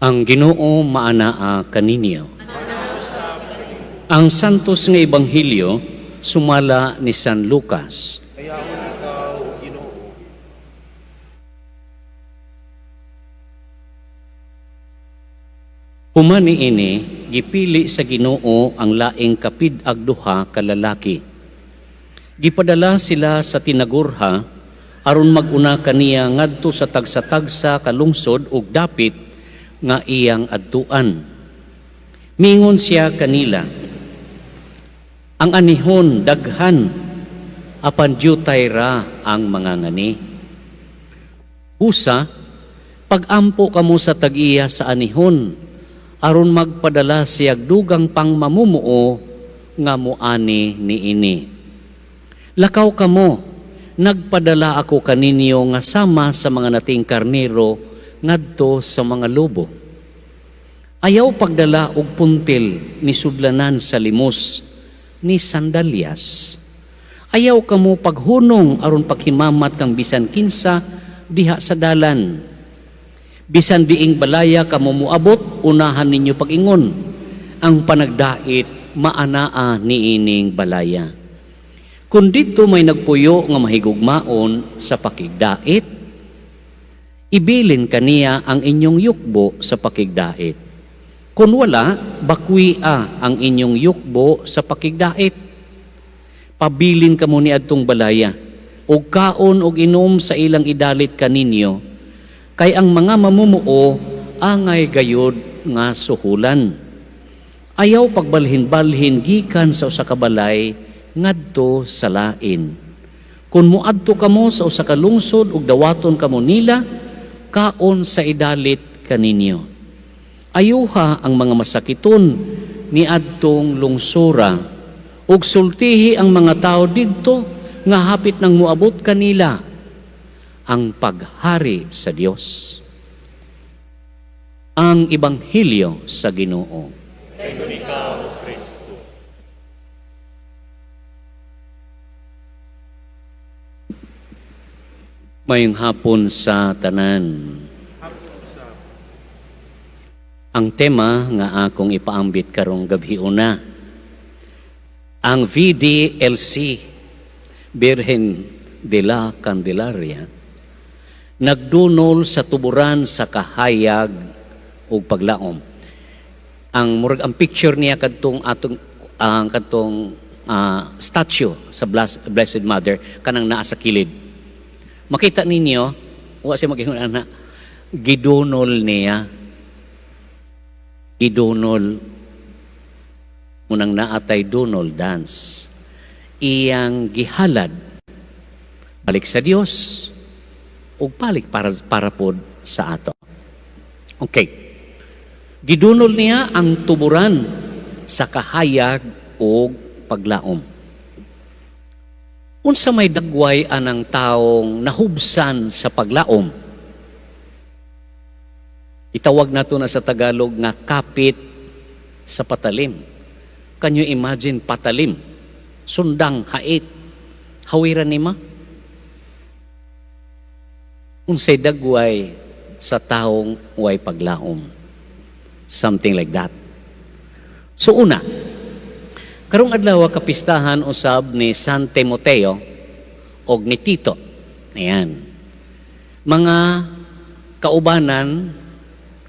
Ang Ginoo maanaa kaninyo. Ang santos nga ebanghelyo sumala ni San Lucas. Humani ini gipili sa Ginoo ang laing kapid-ag duha ka lalaki. Gipadala sila sa tinagurha aron maguna kaniya ngadto sa tagsa-tagsa ka lungsod ug dapit nga iyang adtuan. Mingon siya kanila, ang anihon daghan, apan diyutay ra ang mga ngani. Usa, pagampo kamo sa tag-iya sa anihon, aron magpadala siyag dugang pang mamumuo nga muani niini. Lakaw kamo, nagpadala ako kaninyo nga sama sa mga nating karnero ngadto sa mga lobo. Ayaw pagdala og puntil ni sudlanan sa limos ni sandalyas. Ayaw kamo paghunong aron paghimamat kang bisan kinsa diha sa dalan. Bisan diing balaya kamo muabot, unahan ninyo pag-ingon. Ang panagdait maanaa niining balaya. Kung dito may nagpuyo nga mahigugmaon sa pakigdait, ibilin kaniya ang inyong yukbo sa pakigdait. Kung wala, bakwia ang inyong yukbo sa pakigdait. Pabilin kamo ni adtong balaya, ug kaon ug inom sa ilang idalit kaninyo, kay ang mga mamumuo angay gayod nga suhulan. Ayaw pagbalhin-balhin gikan sa usa ka balay ngadto sa lain. Kung muadto kamo sa usa ka lungsod ug dawaton kamo nila, kaon sa idalit kaninyo. Ayuha ang mga masakiton ni adtong lungsura ug sultihi ang mga tao didto nga hapit nang muabot kanila ang paghari sa Dios. Ang ebanghelyo sa Ginoo. Dayon ikaw, Kristo. Mayong hapon sa tanan. Ang tema nga akong ipaambit karong gabi una, ang VDLC, Birhen de la Candelaria, nagdunol sa tuburan sa kahayag o paglaom. Ang picture niya kadtong statue sa Blessed Mother kanang naa sa kilid. Makita ninyo, wa siya mag-ingon ana, gidunol niya. Gidunol, munang naatay dunol dance. Iyang gihalad, balik sa Dios, o balik para pod sa ato. Okay. Gidunol niya ang tuburan sa kahayag o paglaom. Unsa may dagway anang taong nahubsan sa paglaom, itawag nato na sa Tagalog nga kapit sa patalim. Can you imagine patalim? Sundang, hait, hawiran nima? Unsay dagway sa taong way paglaom. Something like that. So una, karong adlaw kapistahan usab ni San Timoteo og ni Tito. Ayan. Mga kaubanan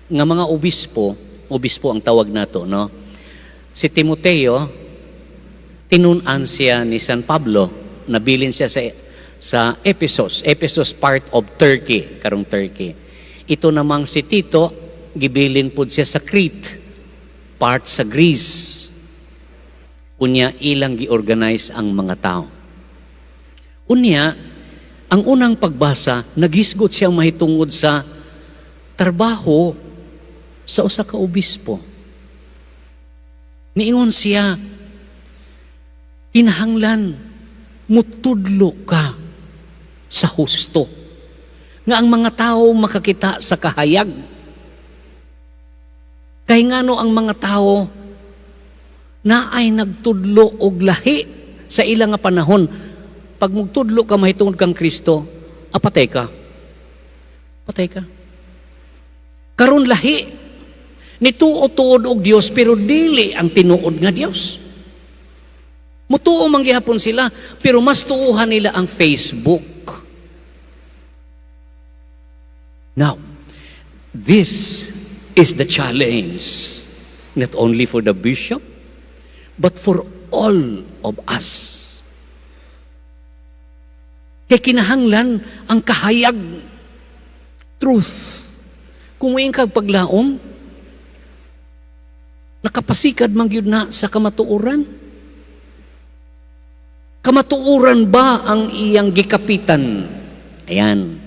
nga mga obispo ang tawag nato, no? Si Timoteo, tinun-an siya ni San Pablo, nabilin siya sa Ephesus part of Turkey, karong Turkey. Ito namang si Tito, gibilin pud siya sa Crete, part sa Greece. Unya ilang gi-organize ang mga tao. Unya, ang unang pagbasa, nagisgot siyang mahitungod sa trabaho sa usa ka obispo. Niingon siya, kinahanglan mutudlo ka sa husto nga ang mga tao makakita sa kahayag. Kay ngano ang mga tao na ay nagtudlo og lahi sa ilang nga panahon, pag mugtudlo ka mahitungod kang Kristo, patay ka. Patay ka. Karon lahi Nituo-tuod og Dios pero dili ang tinuod nga Dios. Mutuo man gihapon sila pero mas tuuhan nila ang Facebook. Now, this is the challenge not only for the bishop but for all of us. Kaya kinahanglan ang kahayag truth. Kung may kag paglaom, nakapasikad man gyud na sa kamatuoran. Kamatuoran ba ang iyang gikapitan? Ayan.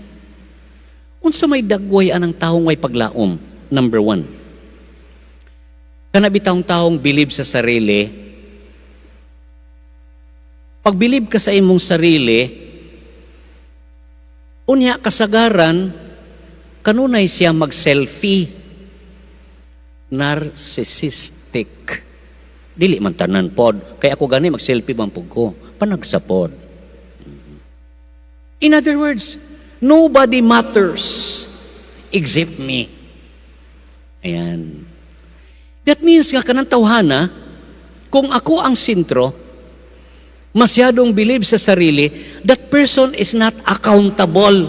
Unsa may dagway anang taong may paglaom? Number 1. Kanabitang taong bilib sa sarili. Pag bilib ka sa imong sarili, unya kasagaran, kanunay siya mag-selfie. Narcissistic. Dili man tanan pod. Kaya ako gani mag-selfie man pug ko. Panagsapod. In other words, nobody matters except me. Ayan. That means nga kanang tawhana, kung ako ang sentro, masyadong believe sa sarili, that person is not accountable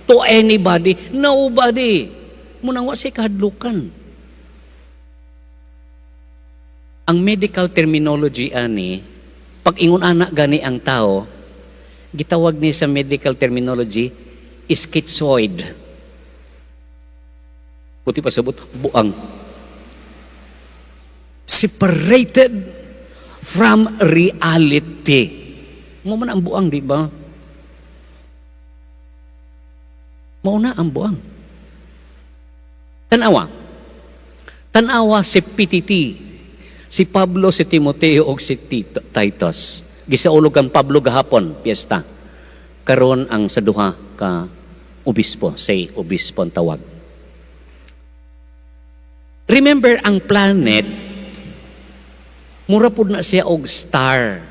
to anybody. Nobody. Munang wa siya kahadlukan. Ang medical terminology ani, pag ingon anak gani ang tao, gitawag ni sa medical terminology, schizoid. Buti pa sabot, buang. Separated from reality. Mo man ang buang, di ba? Mauna ang buang. Tanawa si PTT, si Pablo, si Timoteo, o si Titus. Gisaulog ang Pablo gahapon, piyesta. Karon ang sa duha ka obispo, say obispo ang tawag. Remember, ang planet, mura pud na siya og star.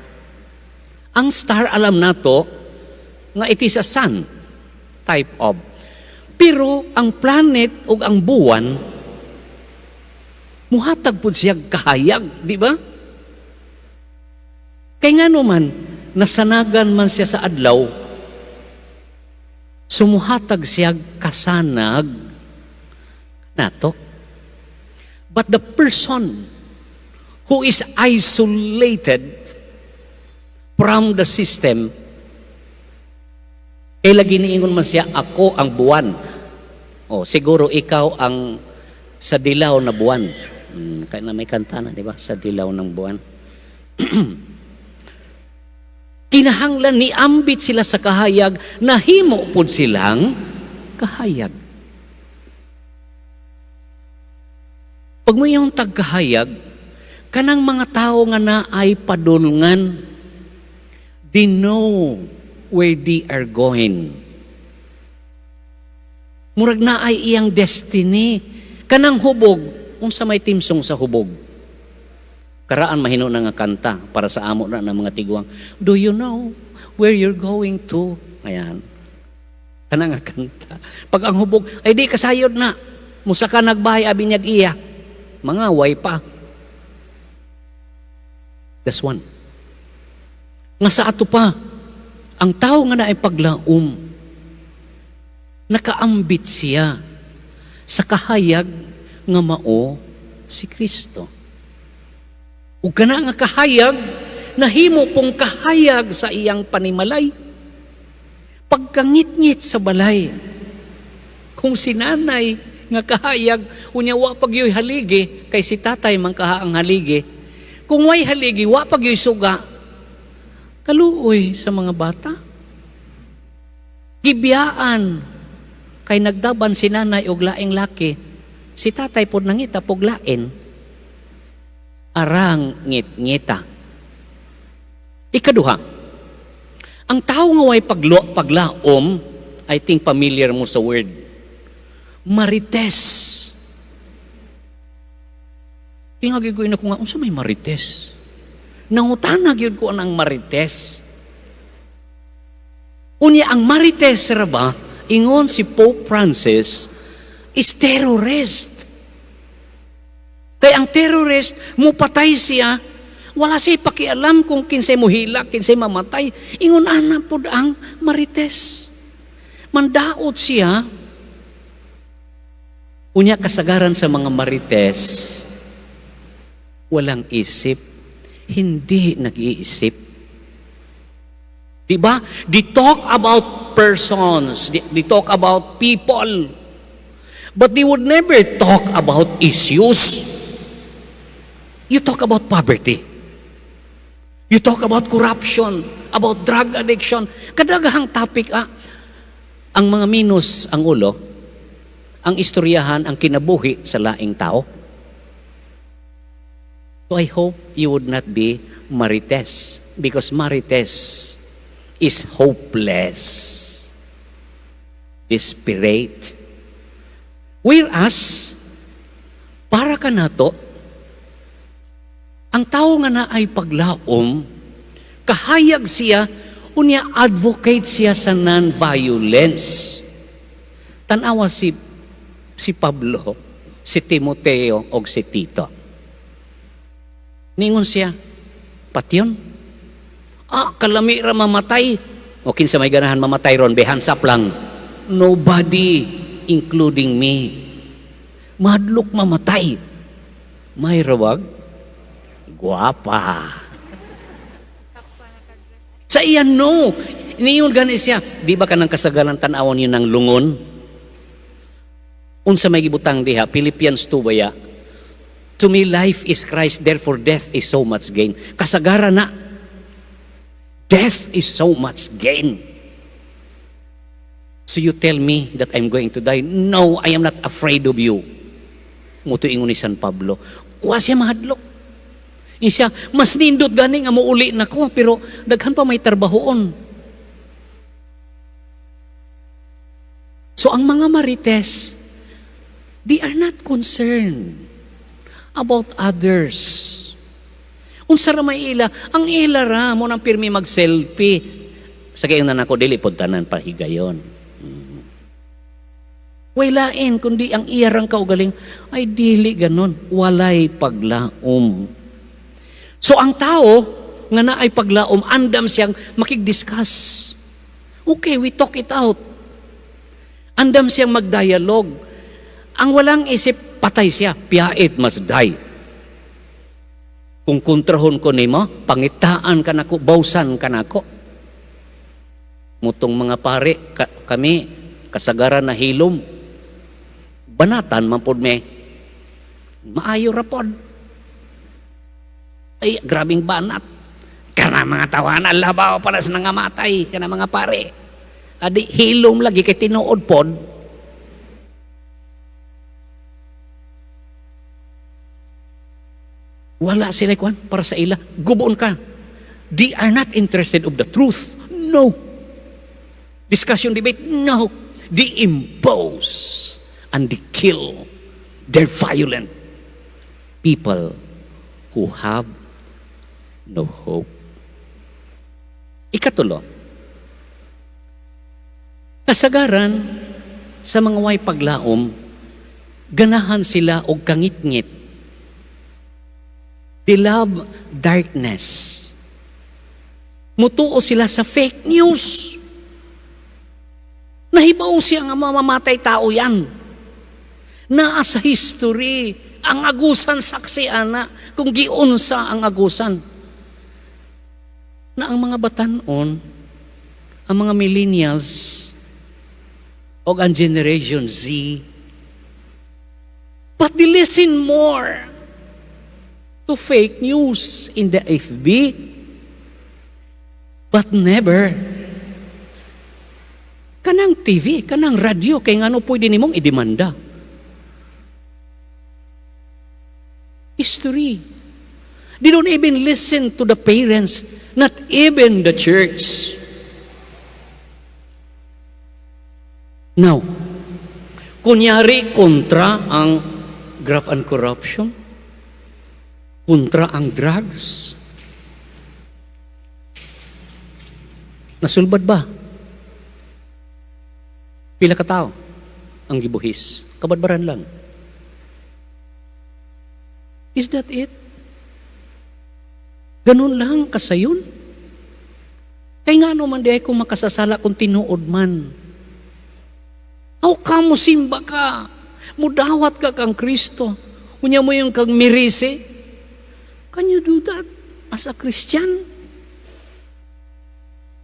Ang star, alam nato, nga it is a sun type of. Pero ang planet o ang buwan, muhatag po siya kahayag, di ba? Kaya nga naman, nasanagan man siya sa adlaw, sumuhatag siya kasanag nato. But the person who is isolated from the system, kaya lagi niingon man siya, ako ang buwan. O, siguro ikaw ang sa dilaw na buwan. Kaya na may kanta na, di ba? Sa dilaw ng buwan. Kinahanglan ni ambit sila sa kahayag, nahimo pud silang kahayag. Pag mo yung tagkahayag, kanang mga tao nga na ay padulungan, they know where they are going. Murag na ay iyang destiny. Kanang hubog, unsa may timsong sa hubog. Karaan mahino na nga kanta para sa amo na ng mga tiguang. Do you know where you're going to? Ayan. Kanang nga kanta. Pag ang hubog, ay di kasayod na. Musa ka nagbahay abinyag iya. Mga way pa. That's one. Nga sa ato pa, ang tao nga na ay paglaom, nakaambit siya sa kahayag nga mao si Kristo. Ug kana nga kahayag, nahimo pong kahayag sa iyang panimalay. Pagkangit-ngit sa balay, kung si nanay nga kahayag, unya wa pagyoy haligi, kay si tatay man kaha ang haligi. Kung way haligi, wa pagyoy suga, kaluoy sa mga bata. Gibiyaan, kay nagdaban si nanay og laing laki, si tatay pod nangita pog lain, arang ngit-ngita. Ikaduha, ang tao nga way paglaom, I think familiar mo sa word, marites. Ingagay ko nga, unsa may marites? Nangutanag yun ko ang marites. Unya ang marites raba, ingon si Pope Francis, is terrorist. Kaya ang terrorist, mupatay siya, wala siya pakialam kung kinsay muhila, kinsay mamatay. Ingon ana pod ang Marites. Mandaot siya. Unya kasagaran sa mga Marites, walang isip, hindi nag-iisip. Diba? They talk about persons, they talk about people, but they would never talk about issues. You talk about poverty. You talk about corruption, about drug addiction. Kadagahang topic, ang mga minus ang ulo, ang istoryahan, ang kinabuhi sa laing tao. So I hope you would not be Marites, because Marites is hopeless, desperate. Whereas, para ka nato, ang tao nga na ay paglaom, kahayag siya, unya advocate siya sa non-violence. Tanawa si Pablo, si Timoteo, o si Tito. Ningon siya, patyon? Kalami ra mamatay. O kinsa may ganahan mamatay ron, behansap lang. Nobody, including me. Madlok mamatay. May rawag? Guwapa. Sa iyan, no. Iniyon gani siya. Di ba ka ng kasagalan tanawon yun ng lungon? Unsa may gibutang diha, Philippians 2 baya. To me, life is Christ, therefore death is so much gain. Kasagaran na. Death is so much gain. So you tell me that I'm going to die? No, I am not afraid of you. Muto ingon ni San Pablo. Wa siya mahadlok. Siya, mas nindot gani nga muuli na ko, pero daghan pa may trabahoon. So ang mga Marites, they are not concerned about others. Unsa ra may ila, ang ila ra mo nang pirmi mag-selfie. Sa gayon na nako dili pod tanan pahigayon. Wailain kundi ang iyarang kaugaling ay dili ganon, walay paglaom. So ang tao nga naay paglaom, andam siyang makig-discuss. Okay, we talk it out. Andam siyang mag-dialogue. Ang walang isip, patay siya, piyait mas die. Kung kontrahon ko nimo, pangitaan ka nako, bawsan ka nako. Mutong mga pare, kami, kasagaran na hilom. Banatan, mampod me. Maayo rapod. Ay, grabing banat. Kana mga tawanan, labaw para sa nangamatay. Kana mga pare. Adi, hilom lagi kay tinuod pod. Wala sila kwan para sa ila. Gubon ka. They are not interested of the truth. No. Discussion, debate, no. They impose and they kill. They're violent people who have no hope. Ikatulo, kasagaran sa mga way paglaom, ganahan sila og kangit-ngit. They love darkness. Mutuo sila sa fake news. Nahibaw siya nga mamamatay tao yan. Naa sa history, ang agusan saksi ana, kung giunsa ang agusan. Na ang mga batanon, ang mga millennials, o ang Generation Z, but they listen more to fake news in the FB, but never kanang TV, kanang radio, kay ngano pwede nimong idemanda. History. They don't even listen to the parents, not even the church. Now, kunyari kontra ang graft and corruption, kontra ang drugs, nasulbad ba? Pila ka tao ang gibuhis? Kabadbaran lang. Is that it? Ganun lang kasayon? Kaya nga naman di ay kung makasasala kung tinuod man. How come mo simba ka? Mudawat ka kang Kristo. Unya mo yung kang mirise. Can you do that as a Christian?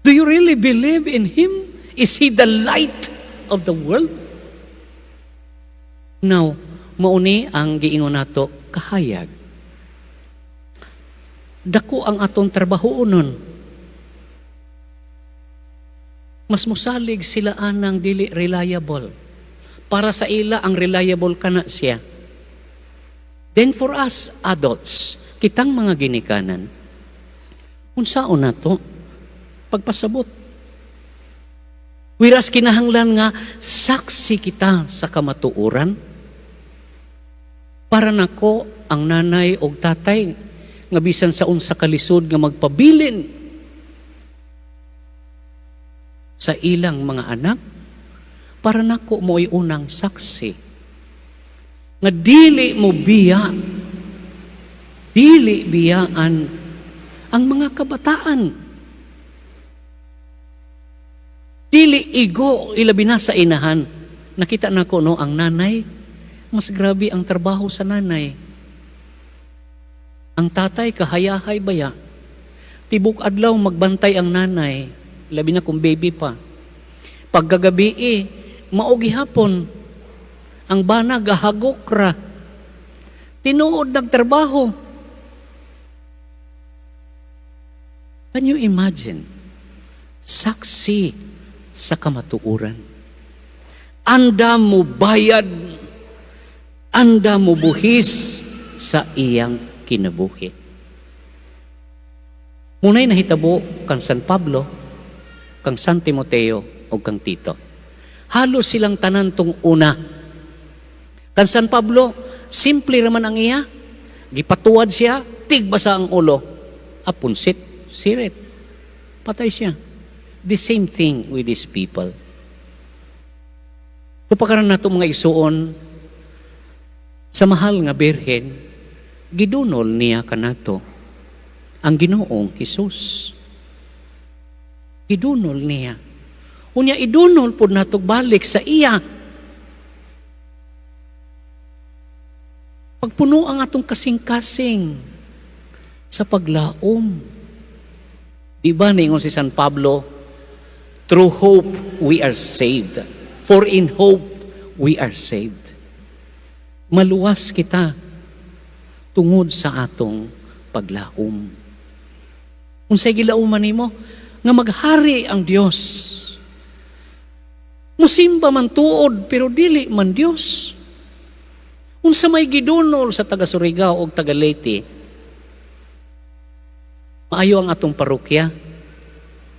Do you really believe in Him? Is He the light of the world? Now, mauni ang giingon nato kahayag. Dako ang atong trabaho nun. Mas musalig sila anang dili reliable. Para sa ila ang reliable kana siya. Then for us adults, kitang mga ginikanan, unsaon nato pagpasabot. Whereas kinahanglan nga saksi kita sa kamatuoran. Para nako ang nanay o tatay nga bisan sa unsa kalisod nga magpabilin sa ilang mga anak, para nako mo'y unang saksi nga dili mo biya, dili biyaan ang mga kabataan. Dili igo ilabi na sa inahan. Nakita nako no ang nanay, mas grabe ang trabaho sa nanay. Ang tatay kahayahay baya. Tibok adlaw magbantay ang nanay, labi na kung baby pa. Paggagabi maogi hapon, ang bana gahagok ra. Tinuod nagtrabaho. Can you imagine? Saksi sa kamatuuran. Anda mo bayad, anda mo buhis sa iyang kinabuhi. Muna'y nahitabo kang San Pablo, kang San Timoteo, o kang Tito. Halos silang tanan tong una. Kang San Pablo, simple raman ang iya. Gipatuwad siya, tigbasa ang ulo. Apunsit, sirit. Patay siya. The same thing with these people. Kapakaran nato mga isuon, sa mahal nga Birhen, gidunol niya kanato ang Ginoong Hesus. Gidunol niya. Unya idunol po nato balik sa iya. Pagpuno ang atong kasing-kasing sa paglaom. Diba ningon si San Pablo, through hope we are saved. For in hope we are saved. Maluwas kita tungod sa atong paglaom. Unsay gilauman nimo nga maghari ang Dios. Musimba man tuod pero dili man Dios. Unsa may gidunol sa taga Surigao o taga Leyte, maayo ang atong parokya.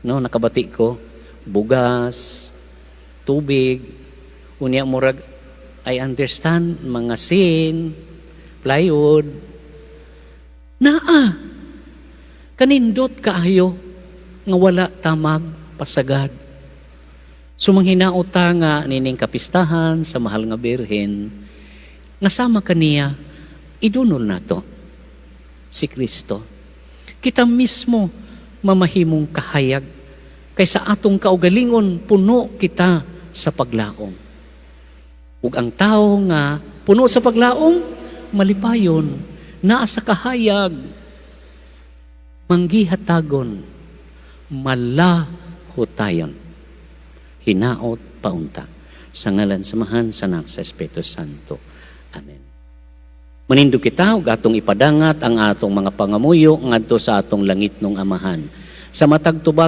No, nakabati ko, bugas, tubig, unya murag, I understand, mga sin, plywood, naa, kanindot kaayo, nga wala tamag, pasagad. Sumanghinaota nga nining kapistahan sa mahal nga Birhen, nga sama kaniya, idunol nato si Kristo. Kita mismo mamahimong kahayag kaysa atong kaugalingon puno kita sa paglaom. Ug ang tao nga puno sa paglaom, malipayon, naa sa kahayag, manggihatagon, malahotayon, hinaot paunta. Sa ngalan samahan sa Anak sa Espiritu Santo. Amen. Manindo kita ug atong ipadangat ang atong mga pangamuyo ngadto sa atong langit nung Amahan. Sa matag tubag